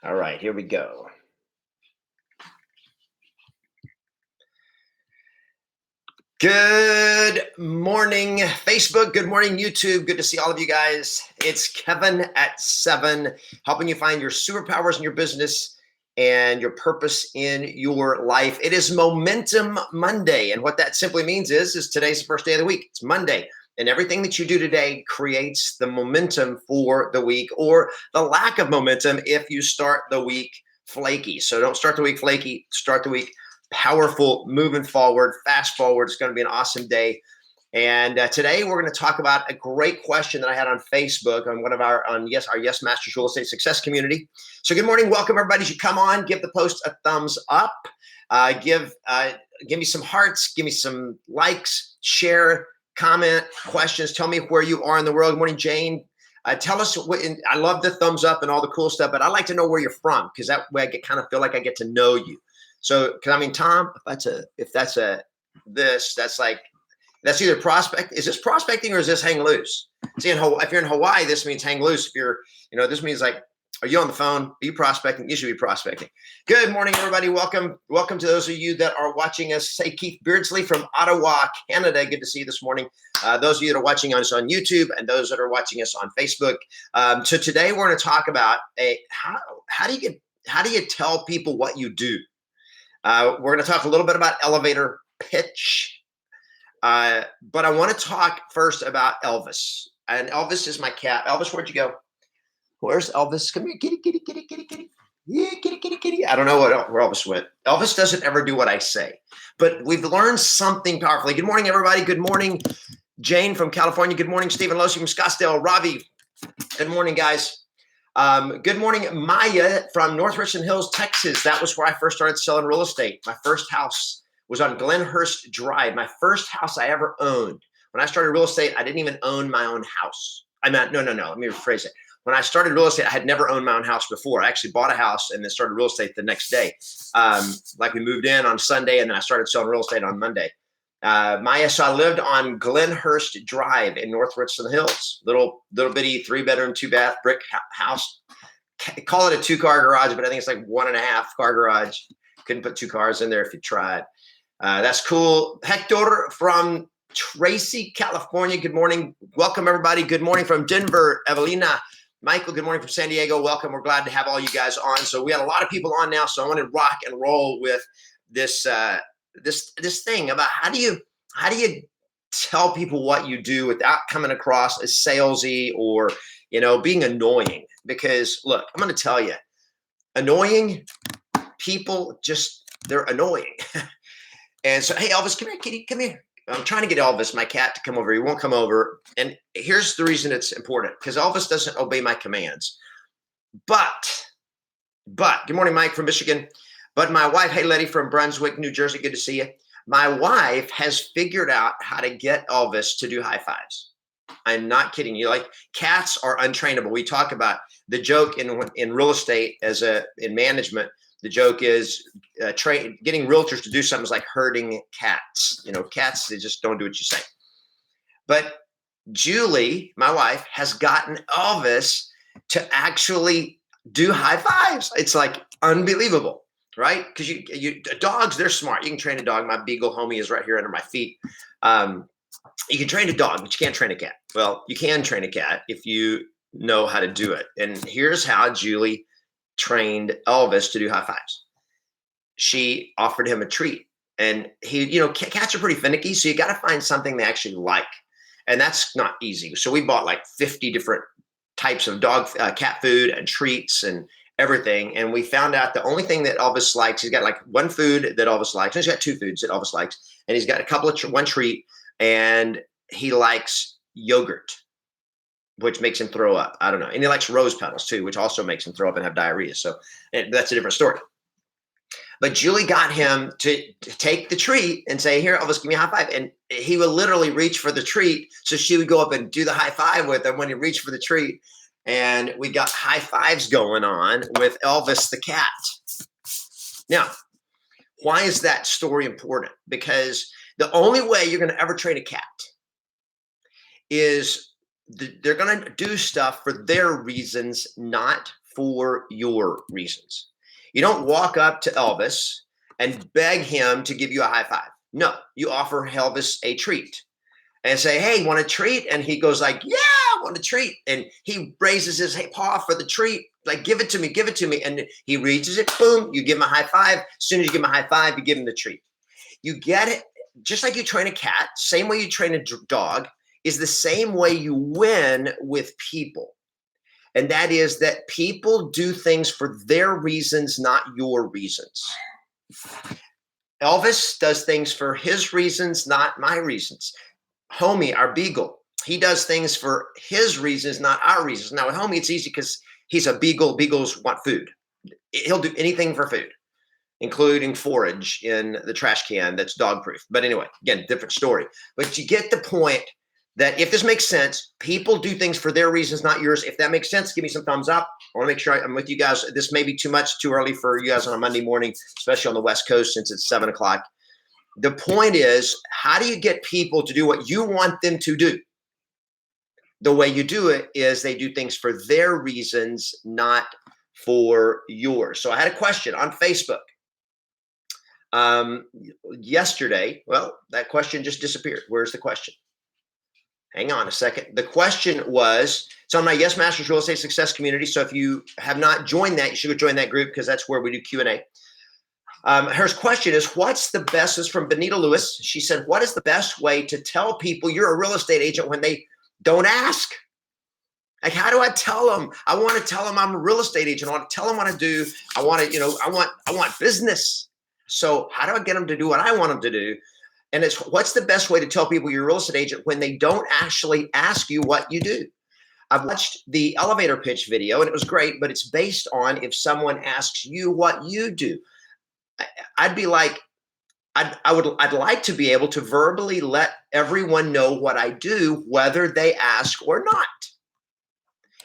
All right, here we go. Good morning, Facebook. Good morning, YouTube. Good to see all of you guys. It's Kevin at 7, helping you find your superpowers in your business and your purpose in your life. It is Momentum Monday, and what that simply means is today's the first day of the week. It's Monday, and everything that you do today creates the momentum for the week, or the lack of momentum if you start the week flaky. So don't start the week flaky. Start the week powerful, moving forward, fast forward. It's going to be an awesome day. And today we're going to talk about a great question that I had on Facebook on our Yes Masters Real Estate Success community. So good morning, welcome everybody. As you come on, give the post a thumbs up, give me some hearts, give me some likes, share, comment, questions. Tell me where you are in the world. Good morning, Jane. Tell us I love the thumbs up and all the cool stuff, but I like to know where you're from, because that way I kind of feel like I get to know you. So, because I mean, Tom, if that's either prospect. Is this prospecting or is this hang loose? See, if you're in Hawaii, this means hang loose. If you're, this means like, are you on the phone? Are you prospecting? You should be prospecting. Good morning, everybody. Welcome to those of you that are watching us. Say Keith Beardsley from Ottawa, Canada. Good to see you this morning. Those of you that are watching us on YouTube and those that are watching us on Facebook. So today we're going to talk about how do you tell people what you do? We're going to talk a little bit about elevator pitch, but I want to talk first about Elvis. And Elvis is my cat. Elvis, where'd you go? Where's Elvis? Come here, kitty, kitty, kitty, kitty, kitty. Yeah, kitty, kitty, kitty. I don't know where Elvis went. Elvis doesn't ever do what I say, but we've learned something powerfully. Good morning, everybody. Good morning, Jane from California. Good morning, Stephen Losi from Scottsdale. Ravi. Good morning, guys. Good morning, Maya from North Richland Hills, Texas. That was where I first started selling real estate. My first house was on Glenhurst Drive. My first house I ever owned. When I started real estate, I didn't even own my own house. No. Let me rephrase it. When I started real estate, I had never owned my own house before. I actually bought a house and then started real estate the next day. We moved in on Sunday and then I started selling real estate on Monday. Maya, so I lived on Glenhurst Drive in North Richland Hills, little bitty 3-bedroom, 2-bath brick house. Call it a 2-car garage, but I think it's like 1.5-car garage. Couldn't put 2 cars in there if you tried. That's cool. Hector from Tracy, California. Good morning. Welcome, everybody. Good morning from Denver. Evelina. Michael, good morning from San Diego. Welcome. We're glad to have all you guys on. So we got a lot of people on now, so I want to rock and roll with this this thing about how do you tell people what you do without coming across as salesy or being annoying. Because look, I'm going to tell you, annoying people, they're annoying. And so, hey, Elvis, come here, kitty, come here. I'm trying to get Elvis, my cat, to come over. He won't come over. And here's the reason it's important, because Elvis doesn't obey my commands. But good morning, Mike from Michigan. But my wife, hey, Letty from Brunswick, New Jersey, good to see you. My wife has figured out how to get Elvis to do high fives. I'm not kidding you. Like, cats are untrainable. We talk about the joke in real estate in management. The joke is getting realtors to do something is like herding cats. Cats, they just don't do what you say. But Julie, my wife, has gotten Elvis to actually do high fives. It's like unbelievable. Right? Because dogs, they're smart. You can train a dog. My beagle homie is right here under my feet. You can train a dog, but you can't train a cat. Well, you can train a cat if you know how to do it. And here's how Julie trained Elvis to do high fives. She offered him a treat. And cats are pretty finicky, so you got to find something they actually like. And that's not easy. So we bought like 50 different types of cat food and treats and everything. And we found out the only thing that Elvis likes, he's got like one food that Elvis likes. He's got 2 foods that Elvis likes. And he's got one treat, and he likes yogurt, which makes him throw up. I don't know. And he likes rose petals too, which also makes him throw up and have diarrhea. So that's a different story. But Julie got him to take the treat and say, here, Elvis, give me a high five. And he would literally reach for the treat. So she would go up and do the high five with him when he reached for the treat. And we got high fives going on with Elvis the cat. Now, why is that story important? Because the only way you're going to ever train a cat is they're going to do stuff for their reasons, not for your reasons. You don't walk up to Elvis and beg him to give you a high five. No, you offer Elvis a treat and say, hey, want a treat? And he goes like, yeah, I want a treat. And he raises his paw for the treat, like, give it to me, give it to me. And he reaches it, boom, you give him a high five. As soon as you give him a high five, you give him the treat. You get it. Just like you train a cat, same way you train a dog, is the same way you win with people. And that is that people do things for their reasons, not your reasons. Elvis does things for his reasons, not my reasons. Homie, our beagle, he does things for his reasons, not our reasons. Now with Homie, it's easy because he's a beagle. Beagles want food. He'll do anything for food, including forage in the trash can that's dog proof. But anyway, again, different story. But you get the point that if this makes sense, people do things for their reasons, not yours. If that makes sense, give me some thumbs up. I want to make sure I'm with you guys. This may be too much, too early for you guys on a Monday morning, especially on the West Coast since it's 7 o'clock. The point is, how do you get people to do what you want them to do? The way you do it is they do things for their reasons, not for yours. So I had a question on Facebook yesterday. Well, that question just disappeared. Where's the question? Hang on a second. The question was, it's on my Yes Masters Real Estate Success community. So if you have not joined that, you should go join that group because that's where we do Q&A. Her question is, what's the best, this is from Benita Lewis. She said, what is the best way to tell people you're a real estate agent when they don't ask? Like, how do I tell them? I want to tell them I'm a real estate agent. I want to tell them what I do. I want to, I want business. So how do I get them to do what I want them to do? And it's, what's the best way to tell people you're a real estate agent when they don't actually ask you what you do? I've watched the elevator pitch video and it was great, but it's based on if someone asks you what you do. I'd be like, I'd like to be able to verbally let everyone know what I do, whether they ask or not,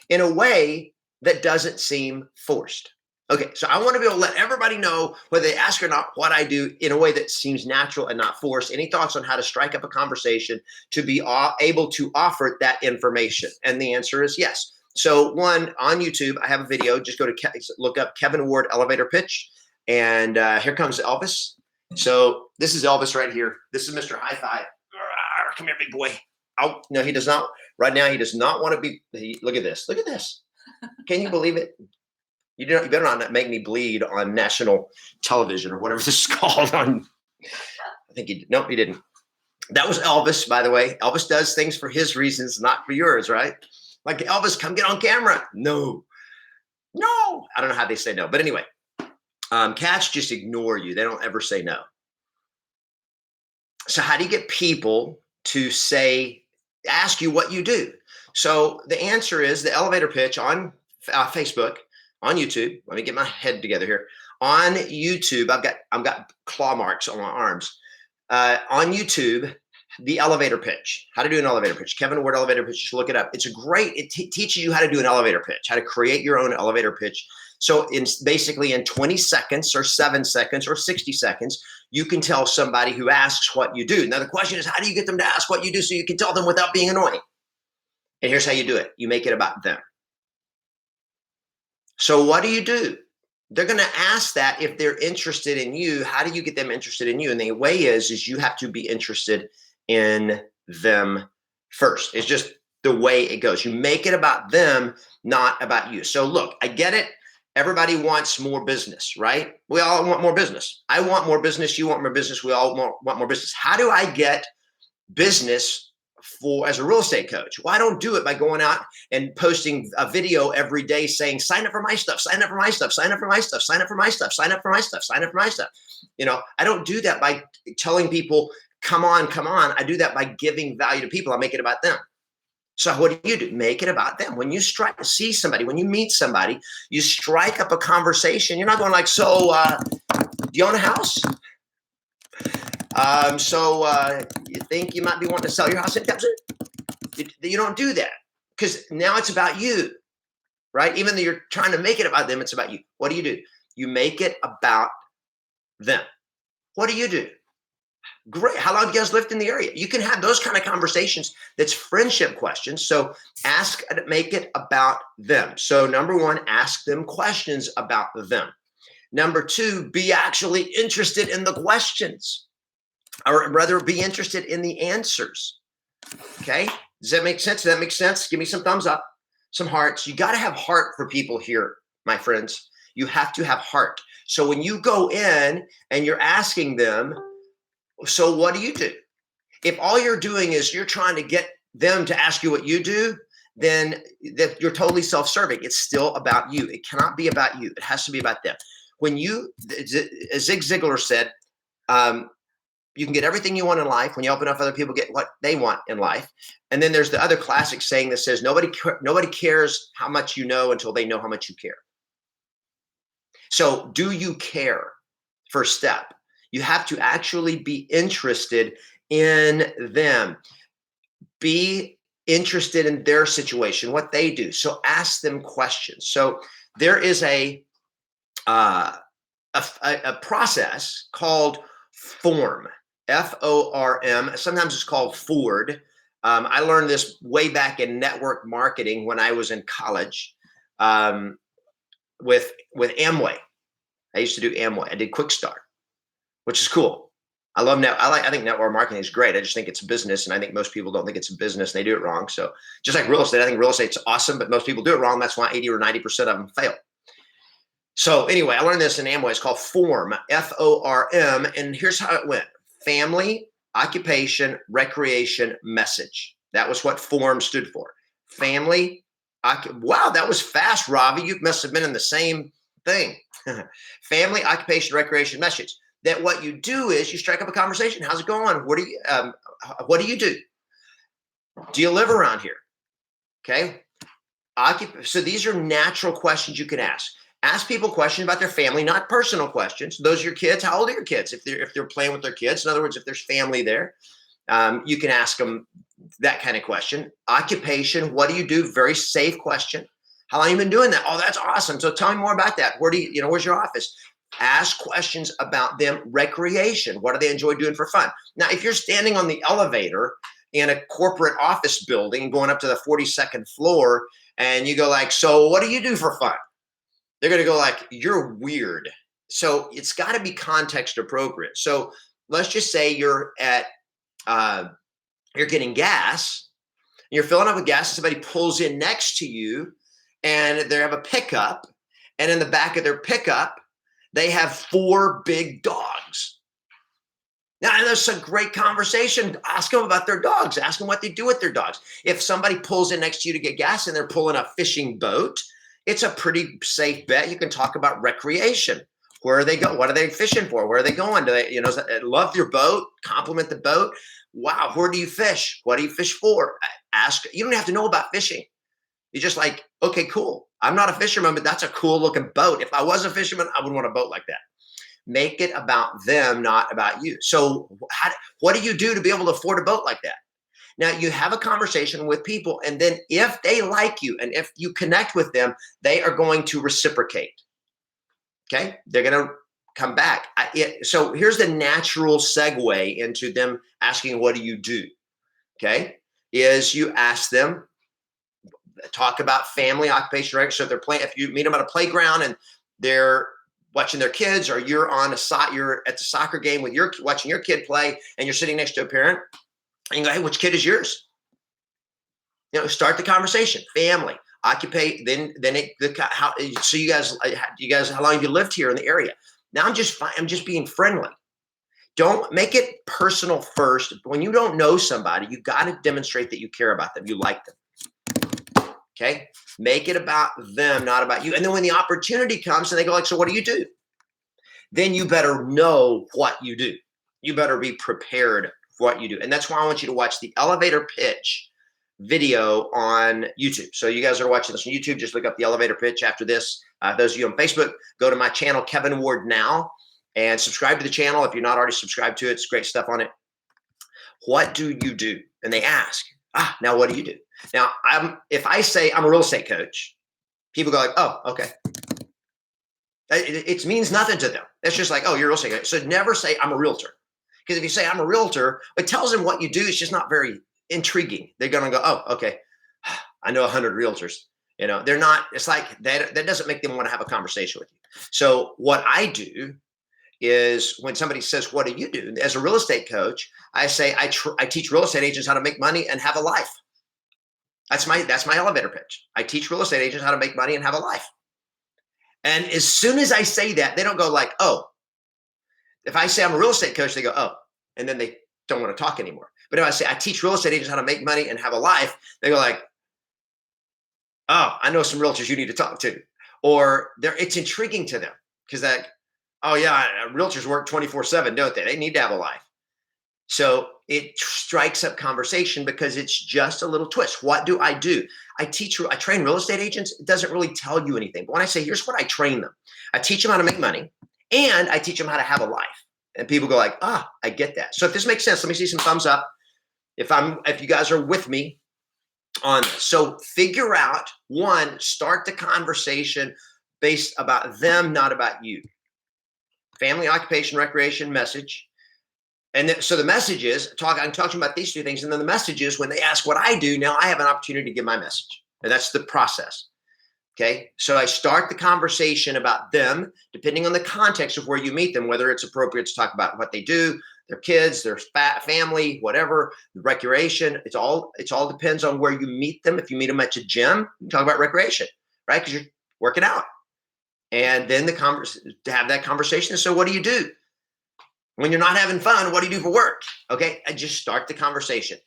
in a way that doesn't seem forced. Okay, so I want to be able to let everybody know, whether they ask or not, what I do in a way that seems natural and not forced. Any thoughts on how to strike up a conversation to be able to offer that information? And the answer is yes. So one, on YouTube, I have a video. Just go to look up Kevin Ward elevator pitch. And here comes Elvis. So this is Elvis right here. This is Mr. High Five. Come here, big boy. Oh, no, he does not. Right now, he does not want to be. Look at this. Look at this. Can you believe it? You better not make me bleed on national television or whatever this is called. I think he did. Nope, he didn't. That was Elvis, by the way. Elvis does things for his reasons, not for yours, right? Like, Elvis, come get on camera. No. I don't know how they say no. But anyway, cats just ignore you. They don't ever say no. So how do you get people to ask you what you do? So the answer is the elevator pitch on Facebook, on YouTube. Let me get my head together here. On YouTube, I've got claw marks on my arms. On YouTube, the elevator pitch. How to do an elevator pitch. Kevin Ward elevator pitch. Just look it up. It's it teaches you how to do an elevator pitch, how to create your own elevator pitch. So basically in 20 seconds or 7 seconds or 60 seconds, you can tell somebody who asks what you do. Now the question is, how do you get them to ask what you do so you can tell them without being annoying? And here's how you do it. You make it about them. So what do? They're going to ask that if they're interested in you. How do you get them interested in you? And the way is you have to be interested in them first. It's just the way it goes. You make it about them, not about you. So look, I get it. Everybody wants more business, right? We all want more business. I want more business. You want more business. We all want more business. How do I get business as a real estate coach? Well, I don't do it by going out and posting a video every day saying, sign up for my stuff, sign up for my stuff, sign up for my stuff, sign up for my stuff, sign up for my stuff, sign up for my stuff. I don't do that by telling people, come on. I do that by giving value to people. I make it about them. So what do? Make it about them. When you see somebody, when you meet somebody, you strike up a conversation. You're not going like, so do you own a house? You think you might be wanting to sell your house in Texas? You don't do that because now it's about you, right? Even though you're trying to make it about them, it's about you. What do? You make it about them. What do? Great. How long have you guys lived in the area? You can have those kind of conversations. That's friendship questions. So make it about them. So number one, ask them questions about them. Number two, be actually interested in the questions, or rather be interested in the answers. Okay. Does that make sense? Does that make sense? Give me some thumbs up, some hearts. You got to have heart for people here, my friends. You have to have heart. So when you go in and you're asking them, so what do you do? If all you're doing is you're trying to get them to ask you what you do, then you're totally self-serving. It's still about you. It cannot be about you. It has to be about them. When you, as Zig Ziglar said, you can get everything you want in life when you help enough other people get what they want in life. And then there's the other classic saying that says, nobody cares how much you know until they know how much you care. So do you care? First step. You have to actually be interested in them. Be interested in their situation, what they do. So ask them questions. So there is a process called FORM, FORM. Sometimes it's called Ford. I learned this way back in network marketing when I was in college with Amway. I used to do Amway. I did Quick Start, which is cool. I love I think network marketing is great. I just think it's a business, and I think most people don't think it's a business. They do it wrong. So just like real estate, I think real estate's awesome, but most people do it wrong. That's why 80 or 90% of them fail. So anyway, I learned this in Amway. It's called FORM, FORM, and here's how it went: family, occupation, recreation, message. That was what FORM stood for. Family, wow, that was fast, Robbie. You must have been in the same thing. Family, occupation, recreation, message. That what you do is you strike up a conversation. How's it going? What do you do? Do you live around here? Okay. So these are natural questions you can ask. Ask people questions about their family, not personal questions. Those are your kids. How old are your kids? If they're playing with their kids, in other words, if there's family there, you can ask them that kind of question. Occupation, what do you do? Very safe question. How long have you been doing that? Oh, that's awesome. So tell me more about that. Where's your office? Ask questions about them. Recreation, what do they enjoy doing for fun? Now, if you're standing on the elevator in a corporate office building going up to the 42nd floor and you go like, so what do you do for fun? They're going to go like, you're weird. So it's got to be context appropriate. So let's just say you're getting gas, you're filling up with gas, and somebody pulls in next to you and they have a pickup, and in the back of their pickup, they have 4 big dogs. Now, that's a great conversation. Ask them about their dogs. Ask them what they do with their dogs. If somebody pulls in next to you to get gas and they're pulling a fishing boat, it's a pretty safe bet. You can talk about recreation. Where are they going? What are they fishing for? Where are they going? Do they, love your boat? Compliment the boat. Wow, where do you fish? What do you fish for? Ask. You don't have to know about fishing. You're just like, okay, cool. I'm not a fisherman, but that's a cool looking boat. If I was a fisherman, I would want a boat like that. Make it about them, not about you. So what do you do to be able to afford a boat like that? Now, you have a conversation with people, and then if they like you and if you connect with them, they are going to reciprocate. Okay? They're going to come back. So here's the natural segue into them asking, what do you do? Okay? Is you ask them, talk about family, occupation, right? So if you meet them at a playground and they're watching their kids, or you're at the soccer game watching your kid play, and you're sitting next to a parent, and you go, hey, which kid is yours? Start the conversation. Family, occupation. So you guys, how long have you lived here in the area? Now I'm just being friendly. Don't make it personal first. When you don't know somebody, you got to demonstrate that you care about them, you like them. Okay, make it about them, not about you. And then when the opportunity comes and they go like, so what do you do? Then you better know what you do. You better be prepared for what you do. And that's why I want you to watch the elevator pitch video on YouTube. So you guys are watching this on YouTube, just look up the elevator pitch after this. Those of you on Facebook, go to my channel, Kevin Ward Now, and subscribe to the channel if you're not already subscribed to it. It's great stuff on it. What do you do? And they ask, now what do you do? Now, if I say I'm a real estate coach, people go like, oh, okay. It means nothing to them. It's just like, oh, you're a real estate coach. So never say I'm a realtor, Because if you say I'm a realtor, it tells them what you do. It's just not very intriguing. They're going to go, oh, okay. I know 100 realtors. They're not, it's like that doesn't make them want to have a conversation with you. So what I do is when somebody says, what do you do? As a real estate coach, I say, I teach real estate agents how to make money and have a life. That's my elevator pitch. I teach real estate agents how to make money and have a life. And as soon as I say that, they don't go like, oh. If I say I'm a real estate coach, they go, oh, and then they don't want to talk anymore. But if I say I teach real estate agents how to make money and have a life, they go like, oh, I know some realtors you need to talk to. Or it's intriguing to them because oh yeah, realtors work 24/7, don't they? They need to have a life. So it strikes up conversation because it's just a little twist. What do? I train real estate agents. It doesn't really tell you anything. But when I say, here's what I train them, I teach them how to make money and I teach them how to have a life. And people go like, I get that. So if this makes sense, let me see some thumbs up. If you guys are with me on this. So figure out, one, start the conversation based about them, not about you. Family, occupation, recreation, message. And so the message is, I'm talking about these two things. And then the message is when they ask what I do, now I have an opportunity to give my message. And that's the process. Okay. So I start the conversation about them, depending on the context of where you meet them, whether it's appropriate to talk about what they do, their kids, their family, whatever, the recreation. It all depends on where you meet them. If you meet them at a gym, you talk about recreation, right? Because you're working out. And then to have that conversation. So what do you do? When you're not having fun, what do you do for work? Okay, I just start the conversation.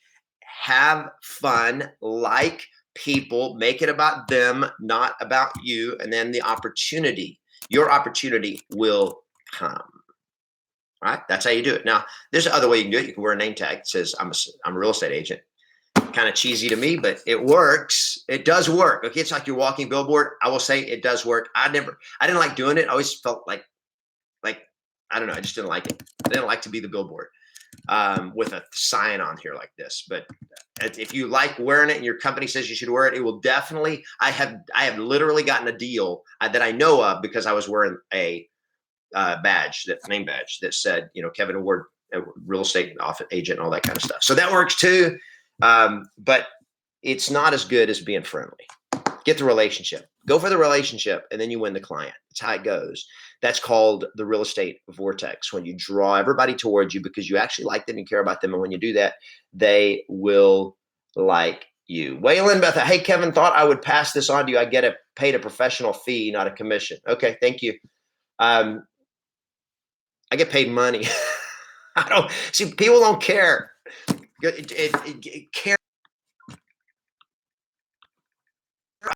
Have fun, like people, make it about them, not about you, and then your opportunity will come. All right, that's how you do it. Now, there's another way you can do it. You can wear a name tag that says, I'm a real estate agent. Kind of cheesy to me, but it works. It does work. Okay, it's like your walking billboard. I will say it does work. I didn't like doing it. I always felt like I don't know. I just didn't like it. I didn't like to be the billboard with a sign on here like this. But if you like wearing it and your company says you should wear it, it will definitely. I have literally gotten a deal that I know of because I was wearing a name badge that said, Kevin Ward, real estate office agent, and all that kind of stuff. So that works too. But it's not as good as being friendly. Get the relationship. Go for the relationship, and then you win the client. That's how it goes. That's called the real estate vortex, when you draw everybody towards you because you actually like them and care about them. And when you do that, they will like you. Waylon Beth, hey, Kevin, thought I would pass this on to you. I get paid a professional fee, not a commission. Okay, thank you. I get paid money. People don't care. Care